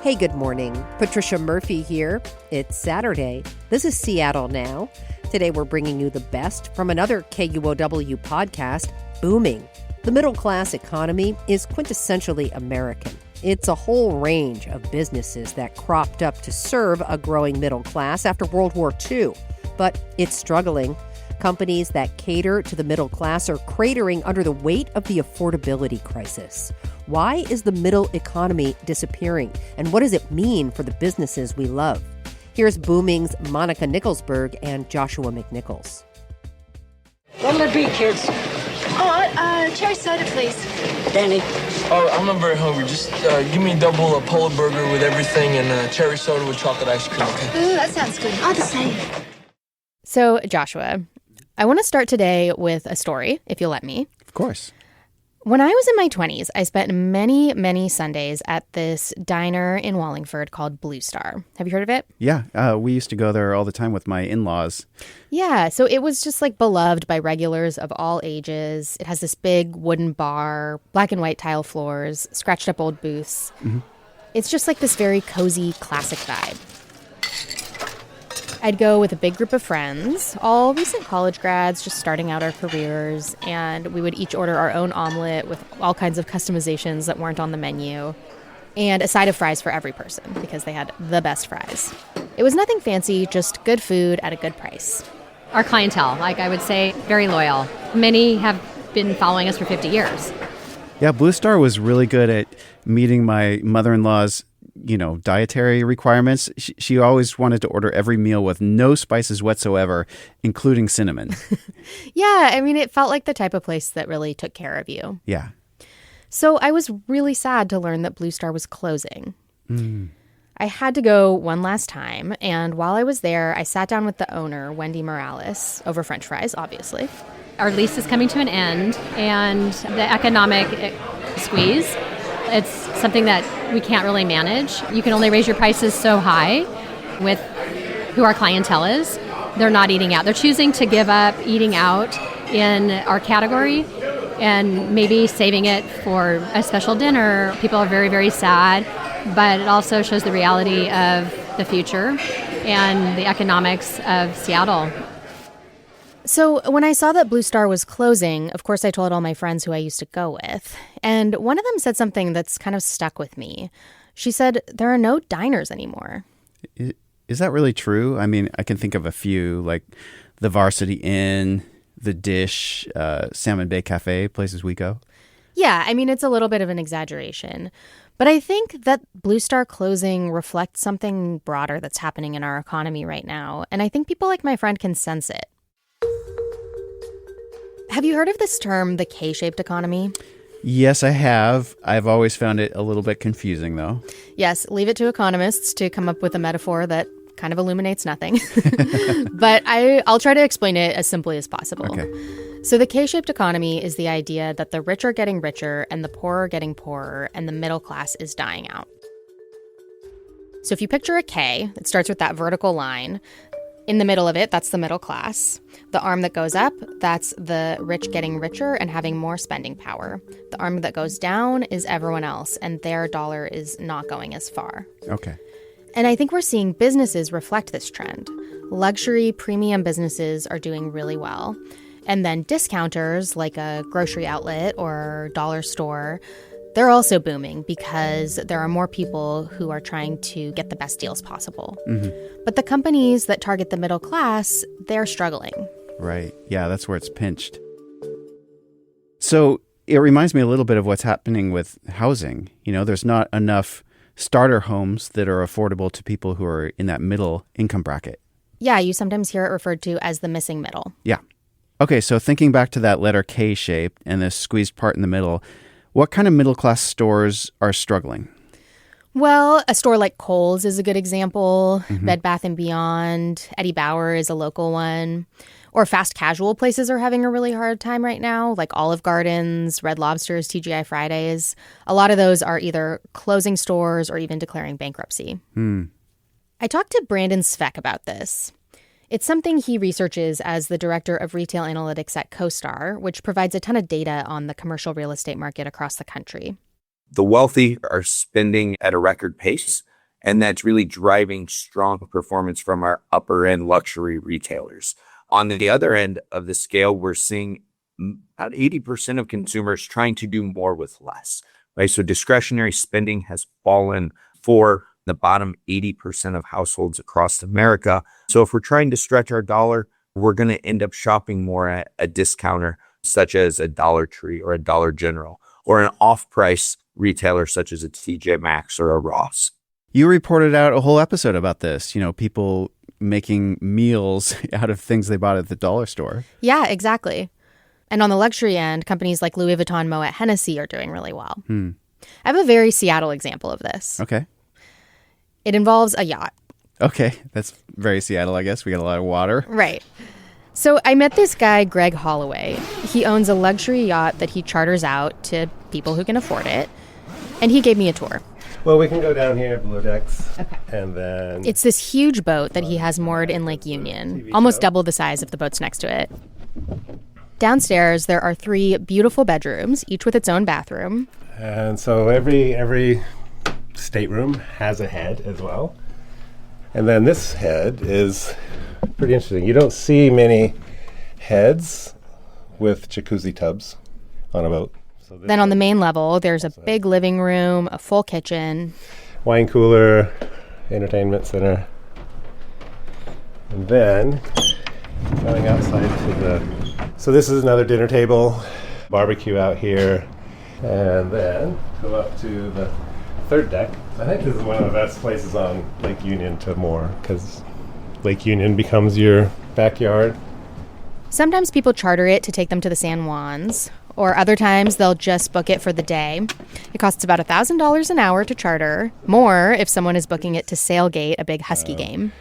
Hey, good morning. Patricia Murphy here. It's Saturday. This is Seattle Now. Today we're bringing you the best from another KUOW podcast, Booming. The middle-class economy is quintessentially American. It's a whole range of businesses that cropped up to serve a growing middle class after World War II. But it's struggling. Companies that cater to the middle class are cratering under the weight of the affordability crisis. Why is the middle economy disappearing? And what does it mean for the businesses we love? Here's Booming's Monica Nicholsberg and Joshua McNichols. What'll it be, kids? Cherry soda, please. Danny? Oh, I'm not very hungry. Just give me double a polo burger with everything and cherry soda with chocolate ice cream, okay? Ooh, that sounds good. All the same. So, Joshua, I want to start today with a story, if you'll let me. Of course. When I was in my 20s, I spent many, many Sundays at this diner in Wallingford called Blue Star. Have you heard of it? Yeah, we used to go there all the time with my in-laws. Yeah, so it was just like beloved by regulars of all ages. It has this big wooden bar, black and white tile floors, scratched up old booths. Mm-hmm. It's just like this very cozy, classic vibe. I'd go with a big group of friends, all recent college grads just starting out our careers, and we would each order our own omelet with all kinds of customizations that weren't on the menu, and a side of fries for every person because they had the best fries. It was nothing fancy, just good food at a good price. Our clientele, like I would say, very loyal. Many have been following us for 50 years. Yeah, Blue Star was really good at meeting my mother-in-law's dietary requirements. She always wanted to order every meal with no spices whatsoever, including cinnamon. Yeah, I mean, it felt like the type of place that really took care of you. Yeah. So I was really sad to learn that Blue Star was closing. Mm. I had to go one last time, and while I was there, I sat down with the owner, Wendy Morales, over French fries, obviously. Our lease is coming to an end, and the economic squeeze, it's something that we can't really manage. You can only raise your prices so high with who our clientele is. They're not eating out. They're choosing to give up eating out in our category and maybe saving it for a special dinner. People are very, very sad, but it also shows the reality of the future and the economics of Seattle. So when I saw that Blue Star was closing, of course I told all my friends who I used to go with. And one of them said something that's kind of stuck with me. She said, there are no diners anymore. Is that really true? I mean, I can think of a few, like the Varsity Inn, the Dish, Salmon Bay Cafe, places we go. Yeah, I mean, it's a little bit of an exaggeration. But I think that Blue Star closing reflects something broader that's happening in our economy right now. And I think people like my friend can sense it. Have you heard of this term, the K-shaped economy? Yes, I have. I've always found it a little bit confusing, though. Yes, leave it to economists to come up with a metaphor that kind of illuminates nothing. But I'll try to explain it as simply as possible. Okay. So the K-shaped economy is the idea that the rich are getting richer and the poor are getting poorer and the middle class is dying out. So if you picture a K, it starts with that vertical line. In the middle of it, that's the middle class. The arm that goes up, that's the rich getting richer and having more spending power. The arm that goes down is everyone else, and their dollar is not going as far. Okay. And I think we're seeing businesses reflect this trend. Luxury, premium businesses are doing really well. And then discounters, like a grocery outlet or dollar store, they're also booming because there are more people who are trying to get the best deals possible. Mm-hmm. But the companies that target the middle class, they're struggling. Right. Yeah, that's where it's pinched. So it reminds me a little bit of what's happening with housing. There's not enough starter homes that are affordable to people who are in that middle income bracket. Yeah, you sometimes hear it referred to as the missing middle. Yeah. Okay, so thinking back to that letter K shape and this squeezed part in the middle, what kind of middle-class stores are struggling? Well, a store like Kohl's is a good example. Mm-hmm. Bed Bath & Beyond, Eddie Bauer is a local one. Or fast casual places are having a really hard time right now, like Olive Gardens, Red Lobsters, TGI Fridays. A lot of those are either closing stores or even declaring bankruptcy. I talked to Brandon Svek about this. It's something he researches as the director of retail analytics at CoStar, which provides a ton of data on the commercial real estate market across the country. The wealthy are spending at a record pace. And that's really driving strong performance from our upper end luxury retailers. On the other end of the scale, we're seeing about 80% of consumers trying to do more with less, right? So discretionary spending has fallen for the bottom 80% of households across America. So if we're trying to stretch our dollar, we're going to end up shopping more at a discounter such as a Dollar Tree or a Dollar General, or an off-price retailer such as a TJ Maxx or a Ross. You reported out a whole episode about this, people making meals out of things they bought at the dollar store. Yeah, exactly. And on the luxury end, companies like Louis Vuitton, Moet Hennessy are doing really well. I have a very Seattle example of this. Okay. It involves a yacht. Okay, that's very Seattle, I guess. We got a lot of water. Right. So I met this guy, Greg Holloway. He owns a luxury yacht that he charters out to people who can afford it. And he gave me a tour. Well, we can go down here, below decks, and then... It's this huge boat that he has moored in Lake Union, almost double the size of the boats next to it. Downstairs, there are 3 beautiful bedrooms, each with its own bathroom. And so every stateroom has a head as well. And then this head is pretty interesting. You don't see many heads with jacuzzi tubs on a boat. Then on the main level, there's a big living room, a full kitchen. Wine cooler, entertainment center. And then going outside to so this is another dinner table, barbecue out here. And then go up to the 3rd deck. I think this is one of the best places on Lake Union to moor, because Lake Union becomes your backyard. Sometimes people charter it to take them to the San Juans, or other times they'll just book it for the day. It costs about $1,000 an hour to charter, more if someone is booking it to Sailgate, a big Husky game.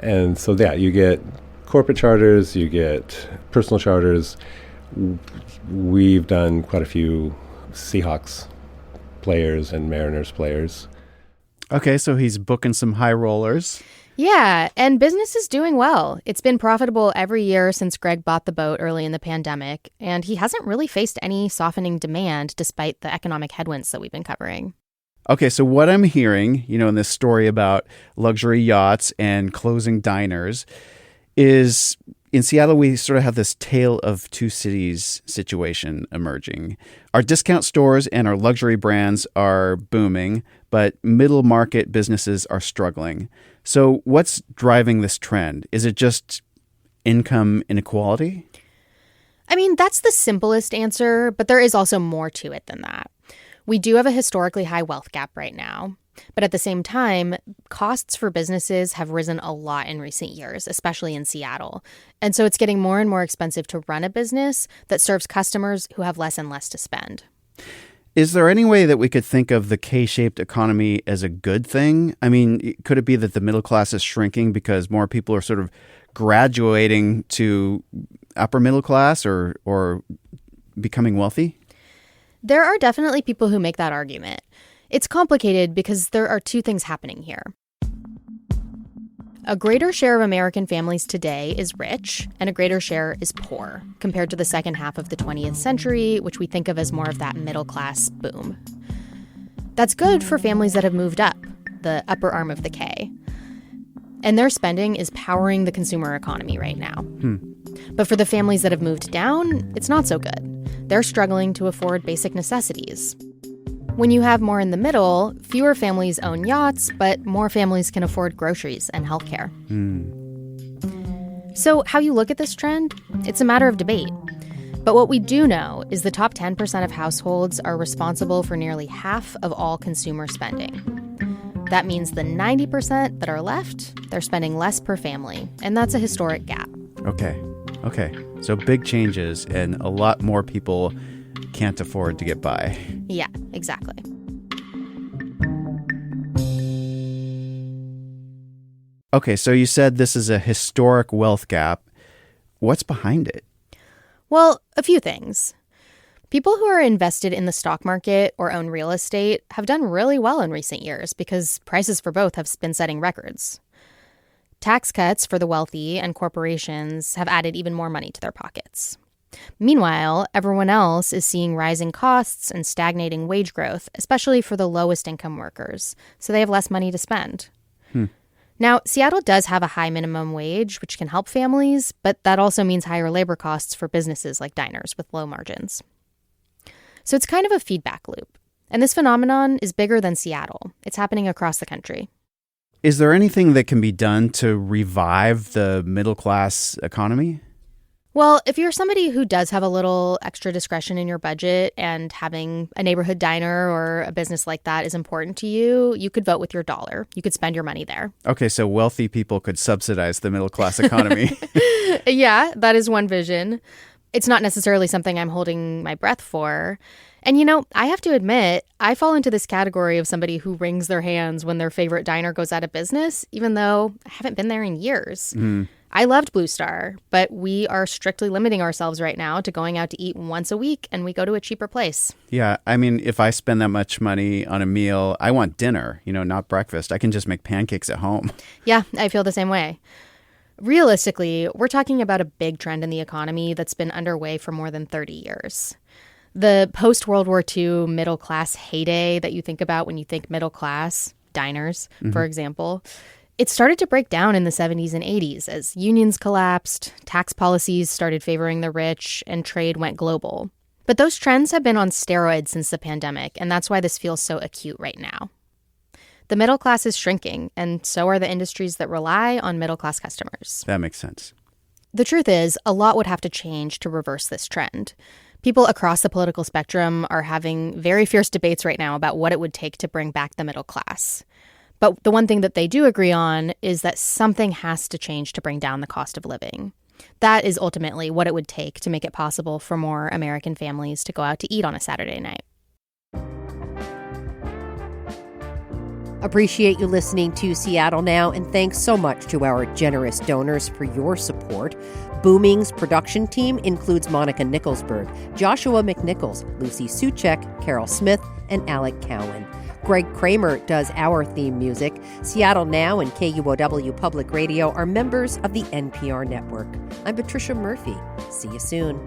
And so, you get corporate charters, you get personal charters. We've done quite a few Seahawks players and Mariners players. Okay, so he's booking some high rollers. Yeah, and business is doing well. It's been profitable every year since Greg bought the boat early in the pandemic, and he hasn't really faced any softening demand despite the economic headwinds that we've been covering. Okay, so what I'm hearing, in this story about luxury yachts and closing diners is in Seattle, we sort of have this tale of two cities situation emerging. Our discount stores and our luxury brands are booming, but middle market businesses are struggling. So what's driving this trend? Is it just income inequality? I mean, that's the simplest answer, but there is also more to it than that. We do have a historically high wealth gap right now. But at the same time, costs for businesses have risen a lot in recent years, especially in Seattle. And so it's getting more and more expensive to run a business that serves customers who have less and less to spend. Is there any way that we could think of the K-shaped economy as a good thing? I mean, could it be that the middle class is shrinking because more people are sort of graduating to upper middle class or becoming wealthy? There are definitely people who make that argument. It's complicated because there are two things happening here. A greater share of American families today is rich, and a greater share is poor, compared to the second half of the 20th century, which we think of as more of that middle-class boom. That's good for families that have moved up, the upper arm of the K. And their spending is powering the consumer economy right now. But for the families that have moved down, it's not so good. They're struggling to afford basic necessities. When you have more in the middle, fewer families own yachts, but more families can afford groceries and healthcare. So how you look at this trend, it's a matter of debate. But what we do know is the top 10% of households are responsible for nearly half of all consumer spending. That means the 90% that are left, they're spending less per family, and that's a historic gap. Okay. So big changes, and a lot more people can't afford to get by. Yeah, exactly. Okay, so you said this is a historic wealth gap. What's behind it? Well, a few things. People who are invested in the stock market or own real estate have done really well in recent years because prices for both have been setting records. Tax cuts for the wealthy and corporations have added even more money to their pockets. Meanwhile, everyone else is seeing rising costs and stagnating wage growth, especially for the lowest income workers, so they have less money to spend. Now, Seattle does have a high minimum wage, which can help families, but that also means higher labor costs for businesses like diners with low margins. So it's kind of a feedback loop. And this phenomenon is bigger than Seattle. It's happening across the country. Is there anything that can be done to revive the middle-class economy? Well, if you're somebody who does have a little extra discretion in your budget and having a neighborhood diner or a business like that is important to you, you could vote with your dollar. You could spend your money there. Okay, so wealthy people could subsidize the middle-class economy. Yeah, that is one vision. It's not necessarily something I'm holding my breath for. And, you know, I have to admit, I fall into this category of somebody who wrings their hands when their favorite diner goes out of business, even though I haven't been there in years. I loved Blue Star, but we are strictly limiting ourselves right now to going out to eat once a week, and we go to a cheaper place. Yeah, I mean, if I spend that much money on a meal, I want dinner, not breakfast. I can just make pancakes at home. Yeah, I feel the same way. Realistically, we're talking about a big trend in the economy that's been underway for more than 30 years. The post-World War II middle-class heyday that you think about when you think middle class, diners, for example, it started to break down in the 70s and 80s as unions collapsed, tax policies started favoring the rich, and trade went global. But those trends have been on steroids since the pandemic, and that's why this feels so acute right now. The middle class is shrinking, and so are the industries that rely on middle-class customers. That makes sense. The truth is, a lot would have to change to reverse this trend. People across the political spectrum are having very fierce debates right now about what it would take to bring back the middle class. But the one thing that they do agree on is that something has to change to bring down the cost of living. That is ultimately what it would take to make it possible for more American families to go out to eat on a Saturday night. Appreciate you listening to Seattle Now, and thanks so much to our generous donors for your support. Booming's production team includes Monica Nicholsberg, Joshua McNichols, Lucy Suchek, Carol Smith, and Alec Cowan. Greg Kramer does our theme music. Seattle Now and KUOW Public Radio are members of the NPR network. I'm Patricia Murphy. See you soon.